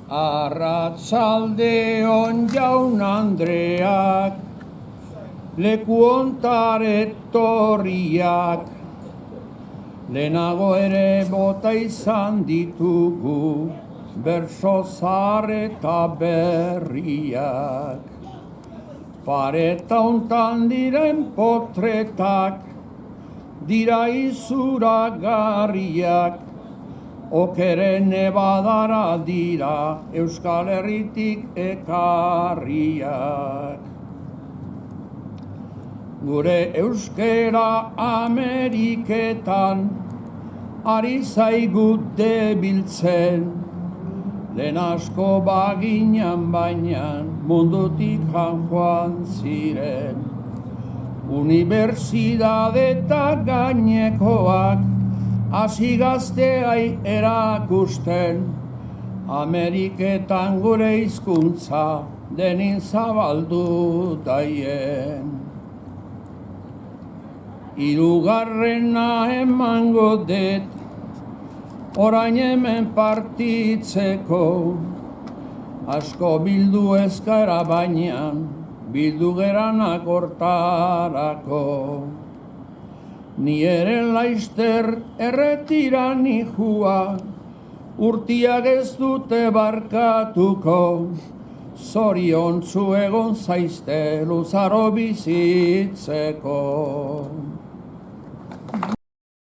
Arratsaldeon jaun Andreak, leku hontar etorriak, lehenago ere bota izan ditugu, berso zahar eta berriak. Pareta hontan diren potretak, dira izuragarriak, okeren ebadara dira Euskal Herritik ekarriak. Gure euskera Ameriketan ari zaigu debiltzen, lehen asko baginan baina mundutik joan ziren. Unibertsitate eta gainekoak hasi gazteai erakusten, Ameriketan gure hizkuntza denin zabaldu daien. Hirugarrena emango det, orain hemen partitzeko, asko bildu ezkara baina, bildu geranak hortarako. Ni ere laizter erretira nihua, urtiak ez dute barkatuko, zoriontsu egon zaizte luzaro bizitzeko.